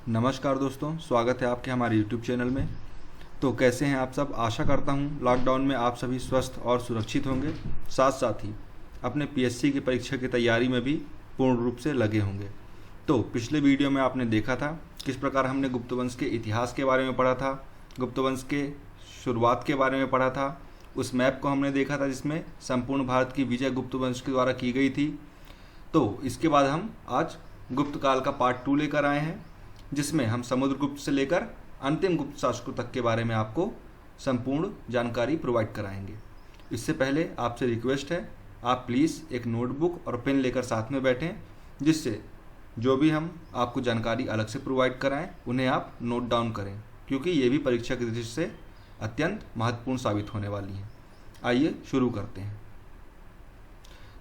नमस्कार दोस्तों, स्वागत है आपके हमारे YouTube चैनल में। तो कैसे हैं आप सब। आशा करता हूं लॉकडाउन में आप सभी स्वस्थ और सुरक्षित होंगे, साथ साथ ही अपने पीएससी की परीक्षा की तैयारी में भी पूर्ण रूप से लगे होंगे। तो पिछले वीडियो में आपने देखा था किस प्रकार हमने गुप्तवंश के इतिहास के बारे में पढ़ा था, गुप्तवंश के शुरुआत के बारे में पढ़ा था। उस मैप को हमने देखा था जिसमें संपूर्ण भारत की विजय गुप्तवंश के द्वारा की गई थी। तो इसके बाद हम आज गुप्त काल का पार्ट 2 लेकर आए हैं, जिसमें हम समुद्रगुप्त से लेकर अंतिम गुप्त शासकों तक के बारे में आपको संपूर्ण जानकारी प्रोवाइड कराएंगे। इससे पहले आपसे रिक्वेस्ट है, आप प्लीज़ एक नोटबुक और पेन लेकर साथ में बैठें, जिससे जो भी हम आपको जानकारी अलग से प्रोवाइड कराएं उन्हें आप नोट डाउन करें, क्योंकि ये भी परीक्षा की दृष्टि से अत्यंत महत्वपूर्ण साबित होने वाली है। आइए शुरू करते हैं।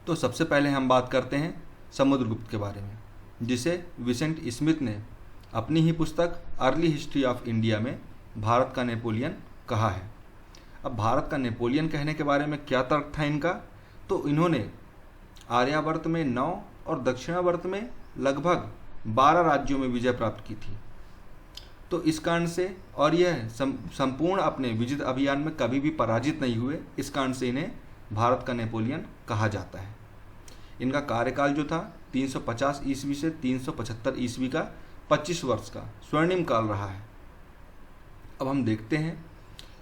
तो सबसे पहले हम बात करते हैं समुद्रगुप्त के बारे में, जिसे विसेंट स्मिथ ने अपनी ही पुस्तक अर्ली हिस्ट्री ऑफ इंडिया में भारत का नेपोलियन कहा है। अब भारत का नेपोलियन कहने के बारे में क्या तर्क था इनका, तो इन्होंने आर्यावर्त में 9 और दक्षिणावर्त में लगभग 12 राज्यों में विजय प्राप्त की थी। तो इस कारण से, और यह संपूर्ण अपने विजित अभियान में कभी भी पराजित नहीं हुए, इस कारण से इन्हें भारत का नेपोलियन कहा जाता है। इनका कार्यकाल जो था 350 ईस्वी से 375 ईस्वी का 25 वर्ष का स्वर्णिम काल रहा है। अब हम देखते हैं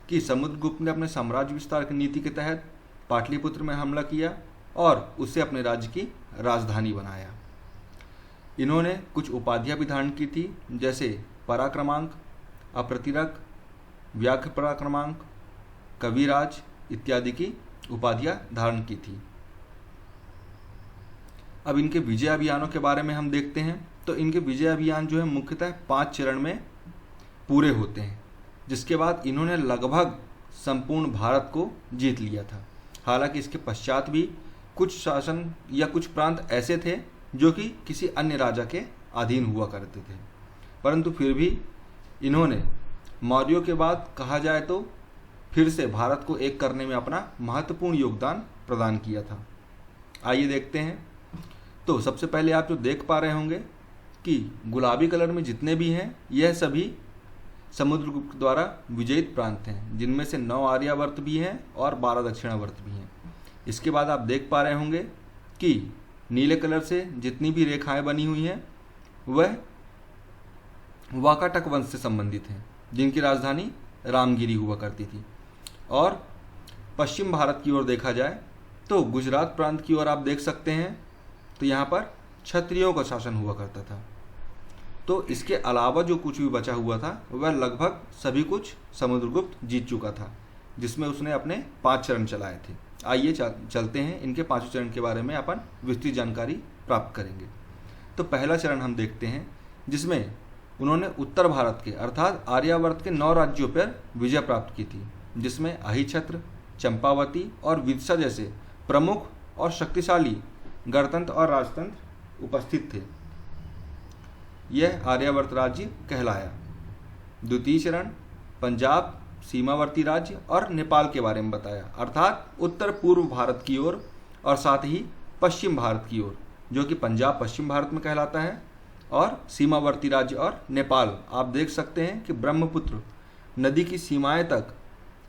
कि समुद्रगुप्त ने अपने साम्राज्य विस्तार की नीति के तहत पाटलिपुत्र में हमला किया और उसे अपने राज्य की राजधानी बनाया। इन्होंने कुछ उपाधियां भी धारण की थी, जैसे पराक्रमांक, अप्रतिरक, व्याघ्र पराक्रमांक, कविराज इत्यादि की उपाधियां धारण की थी। अब इनके विजय अभियानों के बारे में हम देखते हैं। तो इनके विजय अभियान जो है मुख्यतः 5 चरण में पूरे होते हैं, जिसके बाद इन्होंने लगभग संपूर्ण भारत को जीत लिया था। हालांकि इसके पश्चात भी कुछ शासन या कुछ प्रांत ऐसे थे जो कि किसी अन्य राजा के अधीन हुआ करते थे, परंतु फिर भी इन्होंने मौर्यों के बाद कहा जाए तो फिर से भारत को एक करने में अपना महत्वपूर्ण योगदान प्रदान किया था। आइए देखते हैं। तो सबसे पहले आप जो देख पा रहे होंगे कि गुलाबी कलर में जितने भी हैं यह सभी समुद्रगुप्त द्वारा विजयित प्रांत हैं, जिनमें से 9 आर्यावर्त भी हैं और 12 दक्षिणावर्त भी हैं। इसके बाद आप देख पा रहे होंगे कि नीले कलर से जितनी भी रेखाएं बनी हुई हैं वह वाकाटक वंश से संबंधित हैं, जिनकी राजधानी रामगिरी हुआ करती थी। और पश्चिम भारत की ओर देखा जाए तो गुजरात प्रांत की ओर आप देख सकते हैं, तो यहाँ पर क्षत्रियों का शासन हुआ करता था। तो इसके अलावा जो कुछ भी बचा हुआ था वह लगभग सभी कुछ समुद्रगुप्त जीत चुका था, जिसमें उसने अपने 5 चरण चलाए थे। आइए चलते हैं, इनके 5 चरण के बारे में अपन विस्तृत जानकारी प्राप्त करेंगे। तो पहला चरण हम देखते हैं, जिसमें उन्होंने उत्तर भारत के अर्थात आर्यावर्त के 9 राज्यों पर विजय प्राप्त की थी, जिसमें अहिछत्र, चंपावती और विदिशा जैसे प्रमुख और शक्तिशाली गणतंत्र और राजतंत्र उपस्थित थे। यह आर्यावर्त राज्य कहलाया। द्वितीय चरण पंजाब, सीमावर्ती राज्य और नेपाल के बारे में बताया, अर्थात उत्तर पूर्व भारत की ओर और साथ ही पश्चिम भारत की ओर, जो कि पंजाब पश्चिम भारत में कहलाता है, और सीमावर्ती राज्य और नेपाल। आप देख सकते हैं कि ब्रह्मपुत्र नदी की सीमाएं तक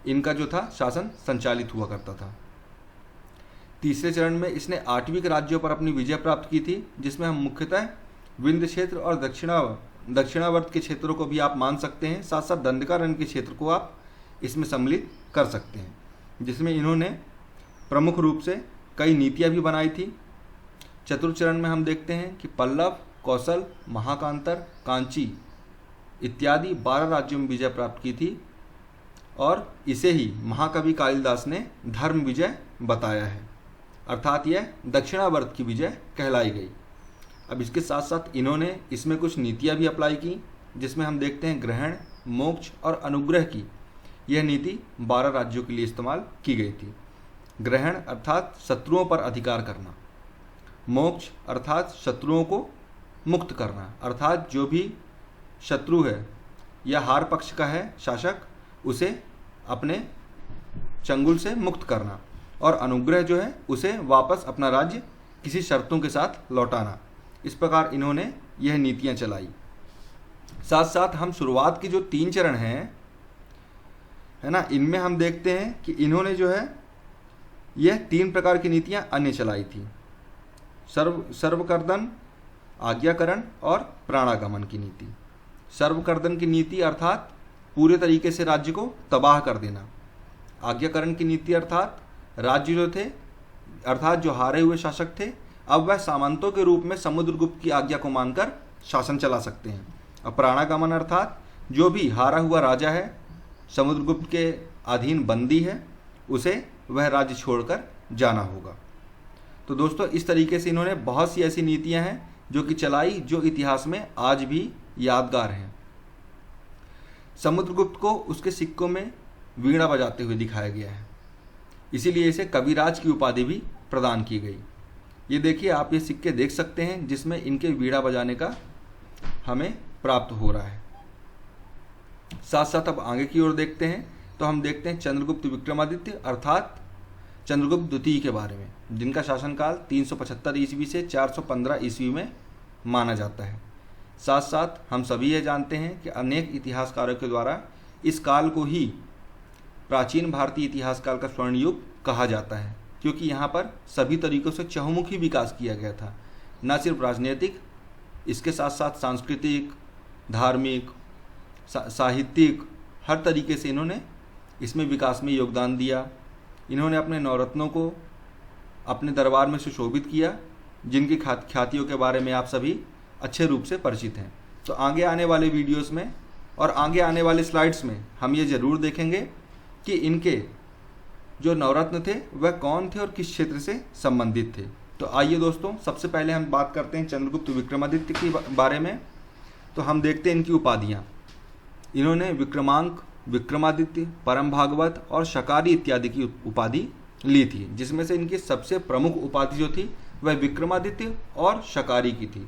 इनका जो था शासन संचालित हुआ करता था। तीसरे चरण में इसने 8वीं राज्यों पर अपनी विजय प्राप्त की थी, जिसमें हम मुख्यतः विंध्य क्षेत्र और दक्षिणावर्त के क्षेत्रों को भी आप मान सकते हैं, साथ साथ दंडकारण्य के क्षेत्र को आप इसमें सम्मिलित कर सकते हैं, जिसमें इन्होंने प्रमुख रूप से कई नीतियां भी बनाई थी। चतुर्थ चरण में हम देखते हैं कि पल्लव, कौशल, महाकांतर, कांची इत्यादि 12 राज्यों में विजय प्राप्त की थी, और इसे ही महाकवि कालिदास ने धर्म विजय बताया है, अर्थात यह दक्षिणावर्त की विजय कहलाई गई। अब इसके साथ साथ इन्होंने इसमें कुछ नीतियां भी अप्लाई की, जिसमें हम देखते हैं ग्रहण, मोक्ष और अनुग्रह की यह नीति 12 राज्यों के लिए इस्तेमाल की गई थी। ग्रहण अर्थात शत्रुओं पर अधिकार करना, मोक्ष अर्थात शत्रुओं को मुक्त करना, अर्थात जो भी शत्रु है या हार पक्ष का है शासक, उसे अपने चंगुल से मुक्त करना, और अनुग्रह जो है उसे वापस अपना राज्य किसी शर्तों के साथ लौटाना। इस प्रकार इन्होंने यह नीतियां चलाई। साथ साथ हम शुरुआत की जो 3 चरण हैं, है ना, इनमें हम देखते हैं कि इन्होंने जो है यह 3 प्रकार की नीतियां अन्य चलाई थी। सर्वकर्दन, आज्ञाकरण और प्राणागमन की नीति। सर्वकर्दन की नीति अर्थात पूरे तरीके से राज्य को तबाह कर देना। आज्ञाकरण की नीति अर्थात राज्य जो थे, अर्थात जो हारे हुए शासक थे, अब वह सामंतों के रूप में समुद्रगुप्त की आज्ञा को मानकर शासन चला सकते हैं। और प्राणागमन अर्थात जो भी हारा हुआ राजा है, समुद्रगुप्त के अधीन बंदी है, उसे वह राज्य छोड़कर जाना होगा। तो दोस्तों, इस तरीके से इन्होंने बहुत सी ऐसी नीतियां हैं जो कि चलाई, जो इतिहास में आज भी यादगार हैं। समुद्रगुप्त को उसके सिक्कों में वीणा बजाते हुए दिखाया गया है, इसीलिए इसे कविराज की उपाधि भी प्रदान की गई। ये देखिए, आप ये सिक्के देख सकते हैं जिसमें इनके वीणा बजाने का हमें प्राप्त हो रहा है। साथ साथ अब आगे की ओर देखते हैं तो हम देखते हैं चंद्रगुप्त विक्रमादित्य अर्थात चंद्रगुप्त द्वितीय के बारे में, जिनका शासनकाल 375 ईस्वी से 415 ईस्वी में माना जाता है। साथ साथ हम सभी ये जानते हैं कि अनेक इतिहासकारों के द्वारा इस काल को ही प्राचीन भारतीय इतिहास काल का स्वर्ण युग कहा जाता है, क्योंकि यहाँ पर सभी तरीकों से चहुमुखी विकास किया गया था। न सिर्फ राजनीतिक, इसके साथ साथ सांस्कृतिक, धार्मिक, साहित्यिक, हर तरीके से इन्होंने इसमें विकास में योगदान दिया। इन्होंने अपने नवरत्नों को अपने दरबार में सुशोभित किया, जिनकी ख्यातियों के बारे में आप सभी अच्छे रूप से परिचित हैं। तो आगे आने वाले वीडियोस में और आगे आने वाले स्लाइड्स में हम ये ज़रूर देखेंगे कि इनके जो नवरत्न थे वह कौन थे और किस क्षेत्र से संबंधित थे। तो आइए दोस्तों, सबसे पहले हम बात करते हैं चंद्रगुप्त विक्रमादित्य के बारे में। तो हम देखते हैं इनकी उपाधियाँ। इन्होंने विक्रमांक, विक्रमादित्य, परम भागवत और शकारी इत्यादि की उपाधि ली थी, जिसमें से इनकी सबसे प्रमुख उपाधि जो थी वह विक्रमादित्य और शकारी की थी।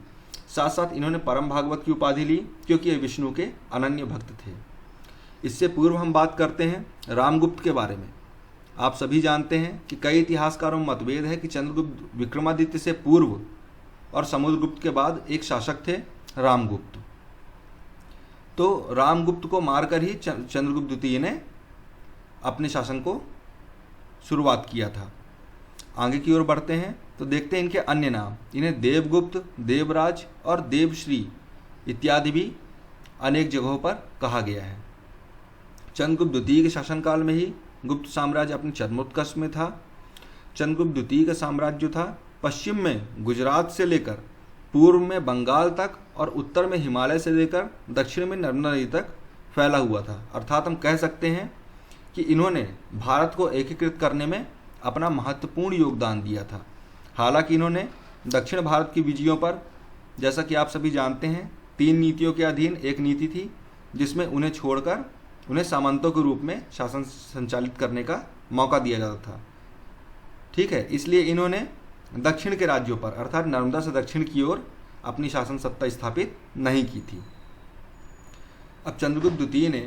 साथ साथ इन्होंने परम भागवत की उपाधि ली, क्योंकि ये विष्णु के अनन्य भक्त थे। इससे पूर्व हम बात करते हैं रामगुप्त के बारे में। आप सभी जानते हैं कि कई इतिहासकारों में मतभेद है कि चंद्रगुप्त विक्रमादित्य से पूर्व और समुद्रगुप्त के बाद एक शासक थे रामगुप्त। तो रामगुप्त को मारकर ही चंद्रगुप्त द्वितीय ने अपने शासन को शुरुआत किया था। आगे की ओर बढ़ते हैं तो देखते हैं इनके अन्य नाम। इन्हें देवगुप्त, देवराज और देवश्री इत्यादि भी अनेक जगहों पर कहा गया है। चंद्रगुप्त द्वितीय के शासनकाल में ही गुप्त साम्राज्य अपने चरमोत्कर्ष में था। चंद्रगुप्त द्वितीय का साम्राज्य जो था, पश्चिम में गुजरात से लेकर पूर्व में बंगाल तक और उत्तर में हिमालय से लेकर दक्षिण में नर्मदा नदी तक फैला हुआ था। अर्थात हम कह सकते हैं कि इन्होंने भारत को एकीकृत करने में अपना महत्वपूर्ण योगदान दिया था। हालांकि इन्होंने दक्षिण भारत की विजयों पर, जैसा कि आप सभी जानते हैं, 3 नीतियों के अधीन एक नीति थी जिसमें उन्हें छोड़कर उन्हें सामंतों के रूप में शासन संचालित करने का मौका दिया जाता था। ठीक है, इसलिए इन्होंने दक्षिण के राज्यों पर अर्थात नर्मदा से दक्षिण की ओर अपनी शासन सत्ता स्थापित नहीं की थी। अब चंद्रगुप्त द्वितीय ने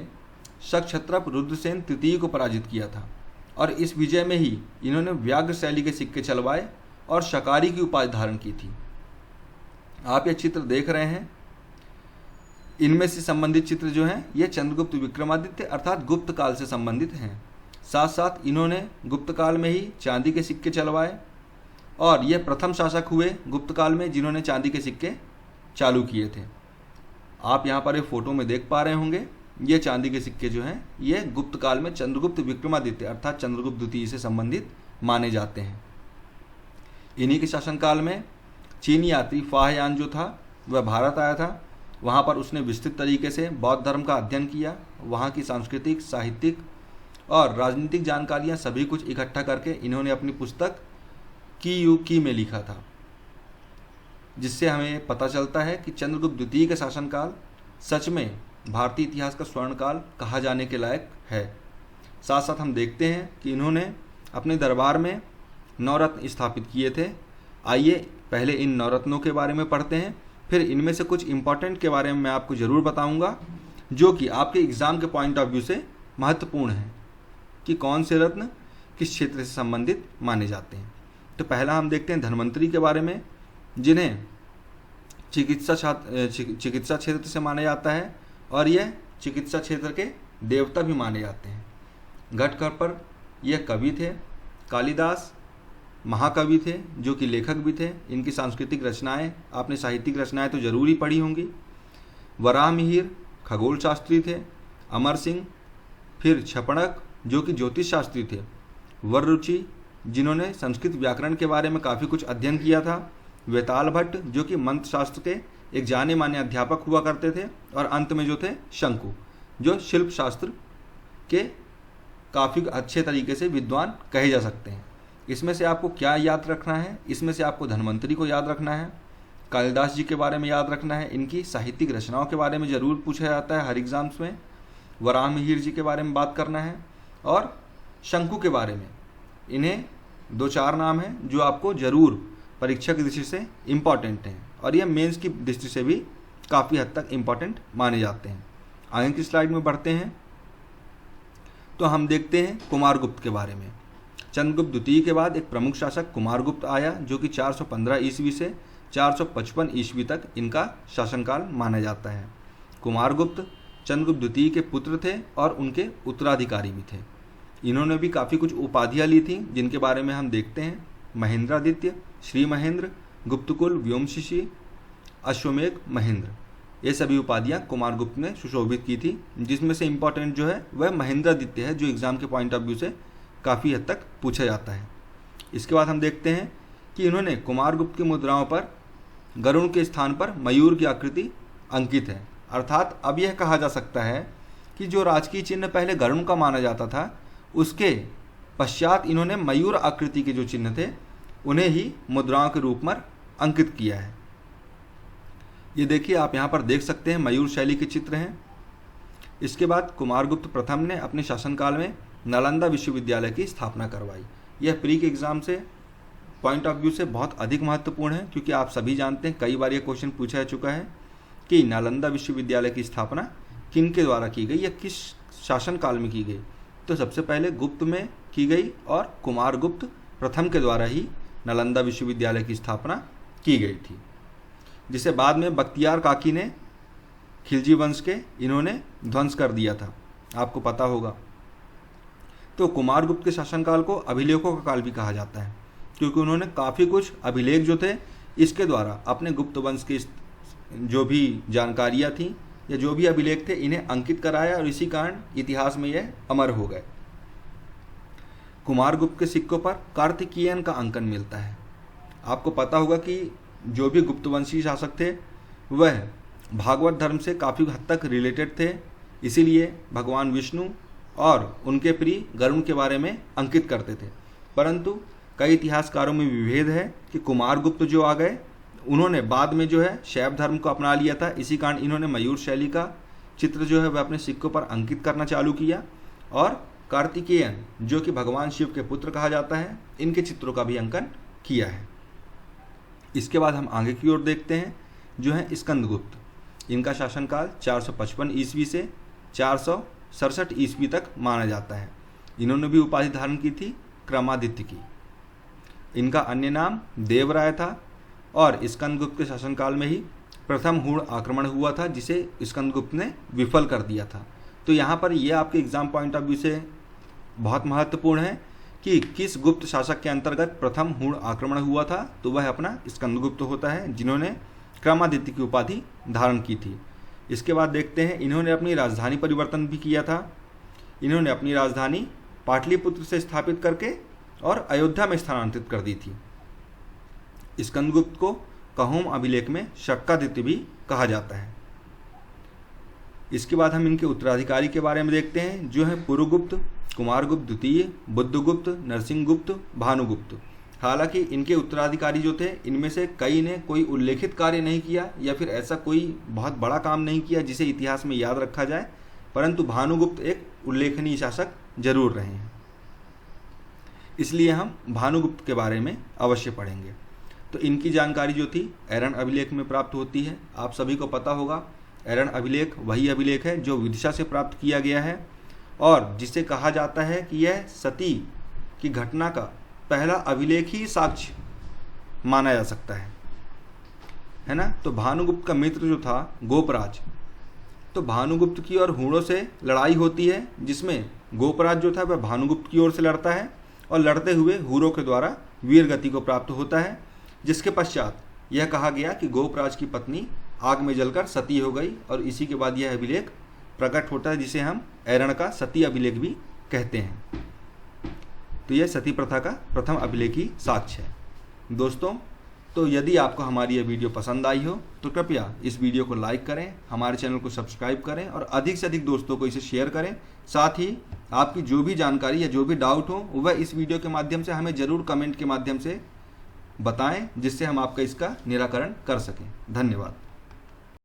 क्षत्रप रुद्रसेन तृतीय को पराजित किया था और इस विजय में ही इन्होंने व्याघ्र शैली के सिक्के चलवाए और शकारी की उपाधि धारण की थी। आप ये चित्र देख रहे हैं, इनमें से संबंधित चित्र जो हैं ये चंद्रगुप्त विक्रमादित्य अर्थात गुप्त काल से संबंधित हैं। साथ साथ इन्होंने गुप्त काल में ही चांदी के सिक्के चलवाए और ये प्रथम शासक हुए गुप्त काल में जिन्होंने चांदी के सिक्के चालू किए थे। आप यहाँ पर एक फ़ोटो में देख पा रहे होंगे, ये चांदी के सिक्के जो हैं ये गुप्त काल में चंद्रगुप्त विक्रमादित्य अर्थात चंद्रगुप्त द्वितीय से संबंधित माने जाते हैं। इन्हीं के शासनकाल में चीनी यात्री फाहयान जो था वह भारत आया था। वहाँ पर उसने विस्तृत तरीके से बौद्ध धर्म का अध्ययन किया। वहाँ की सांस्कृतिक, साहित्यिक और राजनीतिक जानकारियाँ सभी कुछ इकट्ठा करके इन्होंने अपनी पुस्तक की युग की में लिखा था, जिससे हमें पता चलता है कि चंद्रगुप्त द्वितीय का शासनकाल सच में भारतीय इतिहास का स्वर्णकाल कहा जाने के लायक है। साथ साथ हम देखते हैं कि इन्होंने अपने दरबार में नवरत्न स्थापित किए थे। आइए पहले इन नवरत्नों के बारे में पढ़ते हैं, फिर इनमें से कुछ इम्पॉर्टेंट के बारे में मैं आपको ज़रूर बताऊंगा, जो कि आपके एग्ज़ाम के पॉइंट ऑफ व्यू से महत्वपूर्ण है कि कौन से रत्न किस क्षेत्र से संबंधित माने जाते हैं। तो पहला हम देखते हैं धन्वंतरी के बारे में, जिन्हें चिकित्सा क्षेत्र से माना जाता है और यह चिकित्सा क्षेत्र के देवता भी माने जाते हैं। घटकर पर यह कवि थे। कालिदास महाकवि थे जो कि लेखक भी थे। इनकी सांस्कृतिक रचनाएं, आपने साहित्यिक रचनाएं तो जरूर ही पढ़ी होंगी। वराहमिहिर खगोल शास्त्री थे। अमर सिंह, फिर छपड़क जो कि ज्योतिष शास्त्री थे। वररुचि जिन्होंने संस्कृत व्याकरण के बारे में काफ़ी कुछ अध्ययन किया था। वेताल भट्ट जो कि मंत्र शास्त्र के एक जाने माने अध्यापक हुआ करते थे। और अंत में जो थे शंकु, जो शिल्प शास्त्र के काफ़ी अच्छे तरीके से विद्वान कहे जा सकते हैं। इसमें से आपको क्या याद रखना है? इसमें से आपको धन्वंतरि को याद रखना है, कालिदास जी के बारे में याद रखना है, इनकी साहित्यिक रचनाओं के बारे में ज़रूर पूछा जाता है हर एग्ज़ाम्स में। वराहमिहिर जी के बारे में बात करना है और शंकु के बारे में। इन्हें 2-4 नाम हैं जो आपको ज़रूर परीक्षा की दृष्टि से इम्पॉर्टेंट हैं और ये मेंस की दृष्टि से भी काफ़ी हद तक इम्पॉर्टेंट माने जाते हैं। आगे की स्लाइड में बढ़ते हैं तो हम देखते हैं कुमारगुप्त के बारे में। चंद्रगुप्त द्वितीय के बाद एक प्रमुख शासक कुमारगुप्त आया जो कि 415 ईस्वी से 455 ईस्वी तक इनका शासनकाल माना जाता है। कुमारगुप्त चंद्रगुप्त द्वितीय के पुत्र थे और उनके उत्तराधिकारी भी थे। इन्होंने भी काफ़ी कुछ उपाधियाँ ली थीं जिनके बारे में हम देखते हैं। महेंद्रादित्य, श्री महेंद्र, गुप्तकुल, व्योमशिषि, अश्वमेघ, महेंद्र, ये सभी उपाधियाँ कुमारगुप्त ने सुशोभित की थी, जिसमें से इम्पोर्टेंट जो है वह महेंद्रादित्य है जो एग्ज़ाम के पॉइंट ऑफ व्यू से काफ़ी हद तक पूछा जाता है। इसके बाद हम देखते हैं कि इन्होंने कुमारगुप्त की मुद्राओं पर गरुड़ के स्थान पर मयूर की आकृति अंकित है। अर्थात अब यह कहा जा सकता है कि जो राजकीय चिन्ह पहले गरुड़ का माना जाता था, उसके पश्चात इन्होंने मयूर आकृति के जो चिन्ह थे उन्हें ही मुद्राओं के रूप में अंकित किया है। ये देखिए, आप यहाँ पर देख सकते हैं मयूर शैली के चित्र हैं। इसके बाद कुमारगुप्त प्रथम ने अपने शासनकाल में नालंदा विश्वविद्यालय की स्थापना करवाई। यह प्री के एग्ज़ाम से पॉइंट ऑफ व्यू से बहुत अधिक महत्वपूर्ण है, क्योंकि आप सभी जानते हैं, कई बार यह क्वेश्चन पूछा जा चुका है कि नालंदा विश्वविद्यालय की स्थापना किन के द्वारा की गई या किस शासनकाल में की गई। तो सबसे पहले गुप्त में की गई और कुमारगुप्त प्रथम के द्वारा ही नालंदा विश्वविद्यालय की स्थापना की गई थी, जिसे बाद में बख्तियार काकी ने खिलजी वंश के इन्होंने ध्वंस कर दिया था, आपको पता होगा। तो कुमारगुप्त के शासनकाल को अभिलेखों का काल भी कहा जाता है, क्योंकि उन्होंने काफ़ी कुछ अभिलेख जो थे इसके द्वारा अपने गुप्त वंश की जो भी जानकारियाँ थीं या जो भी अभिलेख थे इन्हें अंकित कराया और इसी कारण इतिहास में यह अमर हो गए। कुमारगुप्त के सिक्कों पर कार्तिकेयन का अंकन मिलता है। आपको पता होगा कि जो भी गुप्तवंशी शासक थे वह भागवत धर्म से काफ़ी हद तक रिलेटेड थे, इसीलिए भगवान विष्णु और उनके प्रिय गरुड़ के बारे में अंकित करते थे। परंतु कई इतिहासकारों में विभेद है कि कुमारगुप्त जो आ गए उन्होंने बाद में जो है शैव धर्म को अपना लिया था, इसी कारण इन्होंने मयूर शैली का चित्र जो है वह अपने सिक्कों पर अंकित करना चालू किया। और कार्तिकेयन जो कि भगवान शिव के पुत्र कहा जाता है, इनके चित्रों का भी अंकन किया है। इसके बाद हम आगे की ओर देखते हैं जो है स्कंदगुप्त। इनका शासनकाल 455 ईस्वी से 467 ईस्वी तक माना जाता है। इन्होंने भी उपाधि धारण की थी क्रमादित्य की। इनका अन्य नाम देवराय था और स्कंदगुप्त के शासनकाल में ही प्रथम हूण आक्रमण हुआ था, जिसे स्कंदगुप्त ने विफल कर दिया था। तो यहाँ पर यह आपके एग्जाम पॉइंट ऑफ व्यू से बहुत महत्वपूर्ण है कि किस गुप्त शासक के अंतर्गत प्रथम हूण आक्रमण हुआ था, तो वह अपना स्कंदगुप्त होता है, जिन्होंने क्रमादित्य की उपाधि धारण की थी। इसके बाद देखते हैं इन्होंने अपनी राजधानी परिवर्तन भी किया था। इन्होंने अपनी राजधानी पाटलिपुत्र से स्थापित करके और अयोध्या में स्थानांतरित कर दी थी। स्कंदगुप्त को कहोम अभिलेख में शक्कादित्य भी कहा जाता है। इसके बाद हम इनके उत्तराधिकारी के बारे में देखते हैं जो है पुरुगुप्त, कुमारगुप्त द्वितीय, बुद्धगुप्त, नरसिंहगुप्त, भानुगुप्त। हालांकि इनके उत्तराधिकारी जो थे इनमें से कई ने कोई उल्लेखित कार्य नहीं किया या फिर ऐसा कोई बहुत बड़ा काम नहीं किया जिसे इतिहास में याद रखा जाए, परंतु भानुगुप्त एक उल्लेखनीय शासक जरूर रहे हैं, इसलिए हम भानुगुप्त के बारे में अवश्य पढ़ेंगे। तो इनकी जानकारी जो थी एरन अभिलेख में प्राप्त होती है। आप सभी को पता होगा एरन अभिलेख वही अभिलेख है जो विदिशा से प्राप्त किया गया है और जिसे कहा जाता है कि यह सती की घटना का पहला अभिलेख ही साक्ष्य माना जा सकता है। है ना। तो भानुगुप्त का मित्र जो था गोपराज, तो भानुगुप्त की और हूणों से लड़ाई होती है, जिसमें गोपराज जो था वह भानुगुप्त की ओर से लड़ता है और लड़ते हुए हूरों के द्वारा वीर गति को प्राप्त होता है, जिसके पश्चात यह कहा गया कि गोपराज की पत्नी आग में जलकर सती हो गई, और इसी के बाद यह अभिलेख प्रकट होता है, जिसे हम ऐरण का सती अभिलेख भी कहते हैं। तो यह सती प्रथा का प्रथम अभिलेखी साक्ष्य है दोस्तों। तो यदि आपको हमारी यह वीडियो पसंद आई हो तो कृपया इस वीडियो को लाइक करें, हमारे चैनल को सब्सक्राइब करें और अधिक से अधिक दोस्तों को इसे शेयर करें। साथ ही आपकी जो भी जानकारी या जो भी डाउट हो वह इस वीडियो के माध्यम से हमें ज़रूर कमेंट के माध्यम से बताएं, जिससे हम आपका इसका निराकरण कर सकें। धन्यवाद।